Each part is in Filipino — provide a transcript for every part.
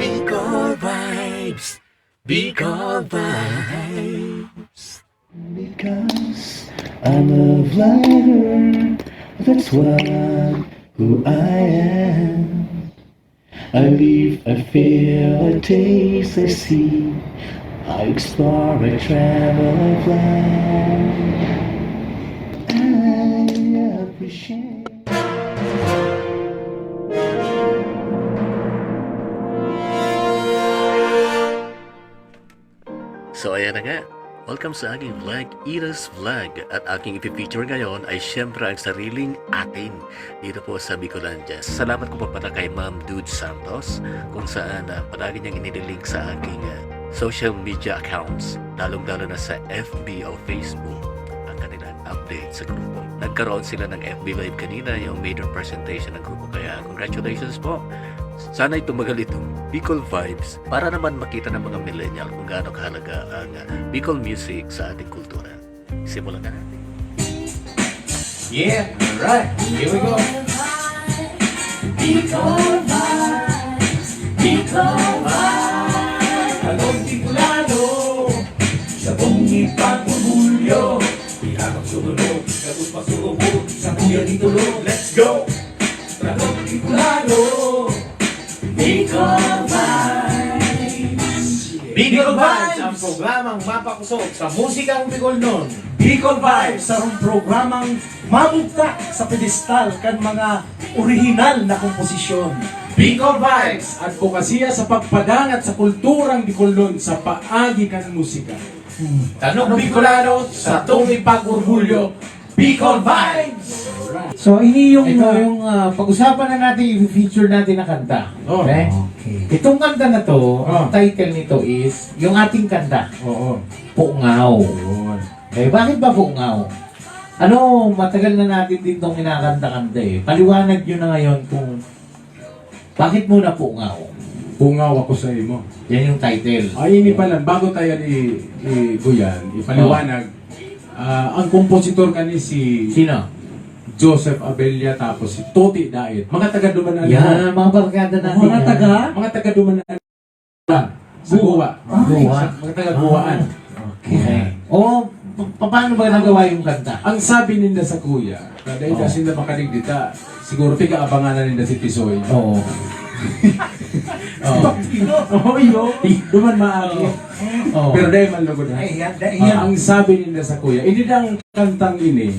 Bicol Vibes, Bicol Vibes. Because I'm a vlogger, that's what who I am. I live, I feel, I taste, I see, I explore, I travel, I fly. I appreciate. So ayan na nga, welcome sa aking vlog, Ira's Vlog. At aking ipipicture ngayon ay syempre ang sariling atin dito po sa Bicolandia. Salamat ko po pala kay Ma'am Dude Santos kung saan palagi niyang inililink sa aking social media accounts, lalong-lalo na sa FB o Facebook, ang kanilang update sa grupo. Nagkaroon sila ng FB Live kanina, yung major presentation ng grupo. Kaya congratulations po. Sana'y tumagal itong Bicol Vibes para naman makita ng mga millennial kung gaano kahalaga ang Bicol music sa ating kultura. Simulan na natin. Yeah, alright, here we go. Bicol Vibes, Bicol Vibes. Along Bicolano, sa buong ipag-umulyo. Ihabang sumunod, kapos pasulubog, sa kuya dito lo. Let's go! Along Bicolano, Bicol Vibes. Bicol Vibes, ang programang mapakusog sa musikang Bicol nun. Bicol Vibes, sa programang mamugka sa pedestal kan mga orihinal na komposisyon. Bicol Vibes, advokasya sa pagpadangat sa kulturang Bicolnon sa paagi kan musika. Tanong Bicolano sa tung ipag-orgulyo, Bicol Vibes! So ini yung pag-usapan na natin yung feature natin na kanta. Oh, Okay? okay. Itong kanta na to, Oh. ang title nito is, yung ating kanta, Oo. Pungaw. Yun. Eh, bakit ba Pungaw? Ano, matagal na natin din itong kinakanta-kanta eh. Paliwanag nyo na ngayon kung bakit muna Pungaw? Pungaw ako sa imo. Yan yung title. Ay, ini pala, bago tayo Guyan, ipaliwanag, ang kompositor kani si Sino? Joseph Abella tapos si Toti Daet. Mga taga-dumanan Yan, mga barkada natin. Mga yan. taga? Mga taga-dumanan sa Guwa. Guwa. Mga taga-Guwaan. Okay. O, paano ba nagawa yung kanta? Ang sabi ninda sa kuya, dahil kasi na makaligdita, siguro pinag-aabangan na ninda si Tisoy. Oo. Oo, yun. Duman maagi. Oo. Pero dahil manlugod na. Ang sabi ninda sa kuya, hindi na ang kantang ini,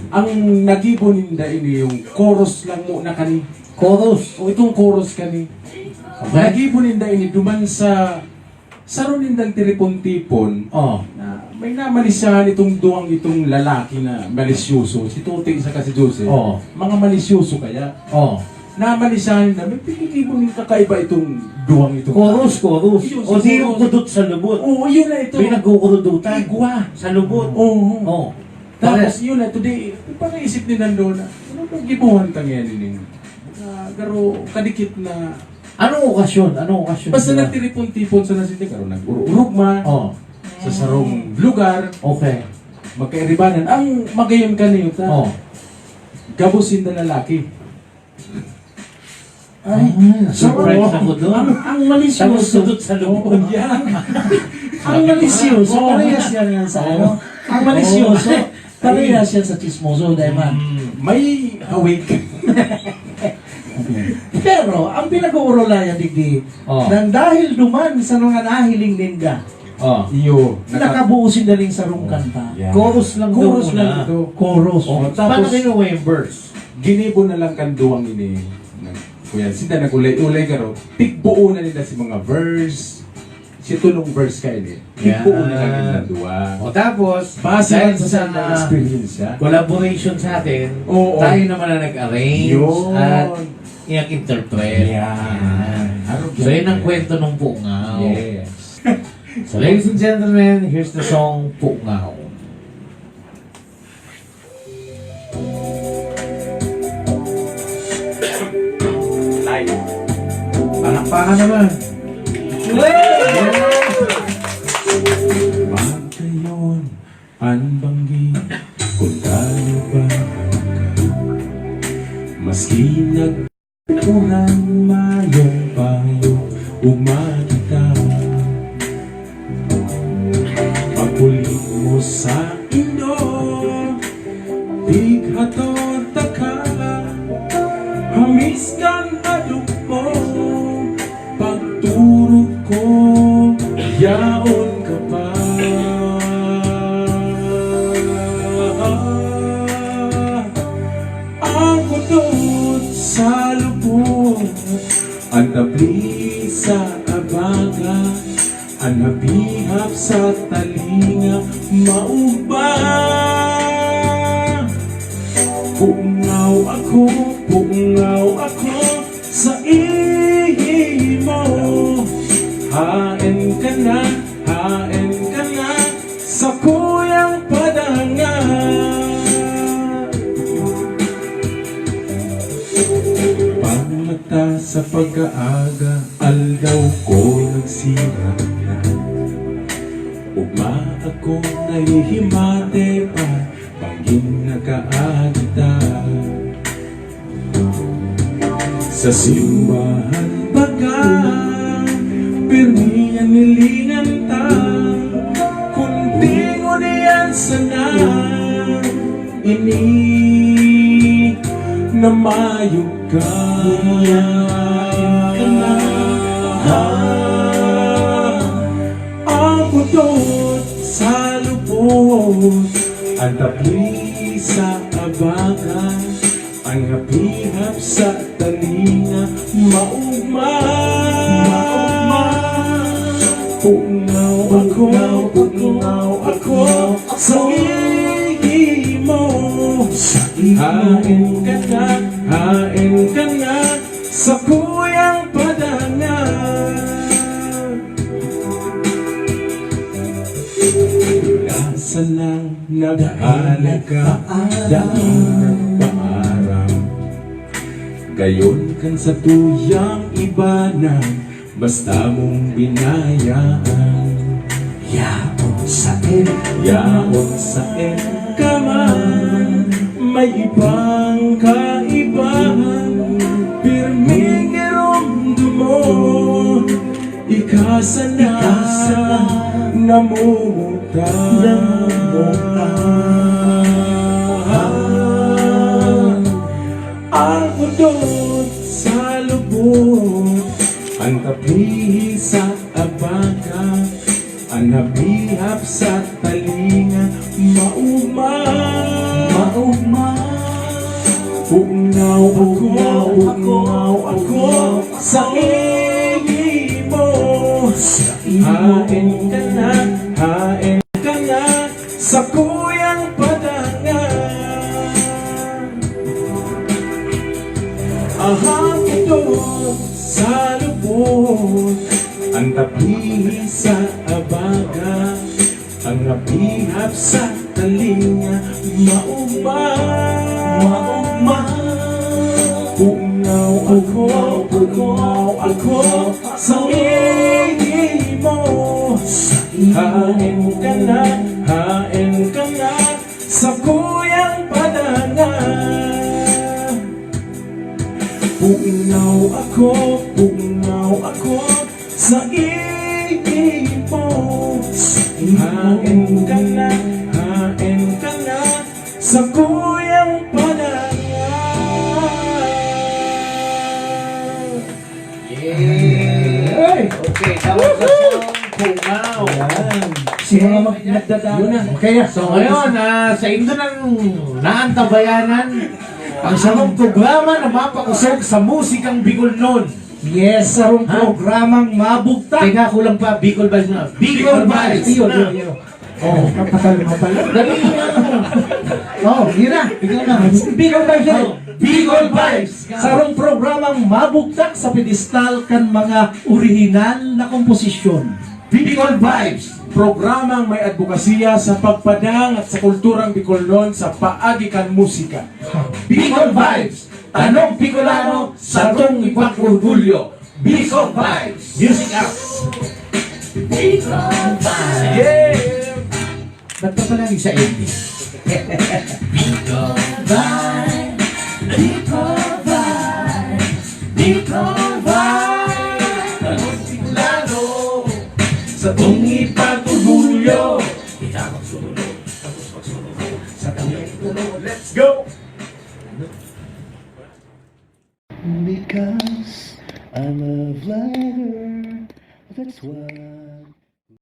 ang nagibo ninda ini yung chorus lang mo na kani. Chorus. O itong chorus kani. Okay. Nagibo ninda ini duman sa ron nindang tiripon-tipon Oh. na may namalisahan itong lalaki na malisyoso. Si Tuti isa kasi Jose. Oo. Mga malisyoso kaya. Oh. Namalisahan na may pinitipon yung kakaiba itong duwang itong. Chorus. Yun, O di yung chorus. kudot sa lubot. Oo, yun na ito. May nagkukududutan. Igwa. Sa lubot. Oo. Oh. Tapos yun na, today, parang isip ni Nando na, ano bang gibuhan kang yan ini? Garo, kadikit na, Anong okasyon? Anong okasyon? basta nila? nagtiripon-tipon sa nasin, karo nag-urugma, Oh. sa sarong lugar, Okay. magkairibanan. Ang magayon ka niyo, Oh. gabusin na lalaki. Ay, Surprise ako doon. ang Tapos malisyoso. sudot sa lubot. Yan. Ang malisyoso. Parehas yan sa ano. Ang malisyoso. Parehas yan sa chismoso, Daiman. May awake. Pero, ang pinag-uurolayan digdi, Oh. nang dahil duman sa mga nahiling ninda, Oh. Iyo. nakabuo sila rin sa rong kanta. Yan. Chorus lang daw Chorus muna. lang ito. Chorus. Oh, Paano tapos, kinuha yung verse? ginibo na lang kanduang ini. Kuya, sinda nagulay-ulay karo. Tigbuo na nila si mga verse. Si tulong verse ka ini. Tigbuo na lang nila duwa. O tapos, Base dahil lang sa experience siya. collaboration sa atin, Oo. tayo naman na nag-arrange Yun. at i-interpret. Yan. So yun ang kwento ng Pungaw. Yes. So ladies and gentlemen, here's the song Pungaw. Palakpakan naman. Pagkayon, anbanggi, kung tayo ba maski nagpunan mayong payo, umakita. Pagpulit mo sa indo, bighaton takala, hamiskan aduk mo. Pagturog ko, yaon ka pa. Ang kutod sa lubot, ang tabli sa abaga, ang nabihap sa talinga, mauba. Pungaw ako sa ihimo. Hain ka na sa kuyang padangan. Pangmata sa pag-aaga, aldaw ko nagsira na. Ugma ako nahihimate pa, pangin nakaagita. Sa simbahan baga, pirmihan nilingan ta, kunting uniyan sana, ini namayog ka. Ang kutod sa lubot, ang tabli sa abaga, ang hapihap sa talinga, maugma. Pungaw ako sa ihimo. Hain ka na sa kuyang padangan. Nasa lang nag-alaga, daing nagpaaram, gayon kan sa tuyang ibanan, basta mong binayaan. Yaon sa ka man, may ibang kaibahan, pirming iromdum mo, ikasa na namumuta. Ang kutod sa lubot, ang tabi sa abaga, ang nabihap sa talinga, maugma. Pungaw ako sa ihimo. Hain ka na sa kuyang padangan. Ahang ito sa lubot, ang tabi sa abaga, ang nabihap sa talinga, maugma. Pungaw ako sa ihimo. Hain ka na sa kuyang padangan. Pungaw ako sa ihimo. Hain ka na sa kuyang padangan. Okay, tawag sa song Pungaw. Sino nga nagdadaan? Kaya, So ngayon, sa indo ng naantabayanan, ang sarong programa na mapakusog sa musikang Bicol noon. yes, sarong programang mabugtak. Teka ko lang pa, Bicol Vibes na. Bicol Vibes! Yun. Oh, kapatal mo pala. Dali nga. Oh, yun na. Ikaw na. Bicol Vibes yun. Bicol Vibes! Sarong programang mabugtak sa pedestal kan mga orihinal na komposisyon. Bicol Vibes, programang may advokasya sa pagpadang at sa kulturang Bicolnon sa paagi kan musika. Bicol Vibes! Tanong Bicolano sa tong ipag-orgulyo. Bicol Vibes! Music out! Bicol Vibes. Yeah! Nagpapalagi sa ending. Bicol Vibes. Bicol Vibes. Bicol Vibes. pagorgulyo. Kita magsunod, tapos magsunod sa tanging tulog. Let's go! Because I'm a vlogger, that's what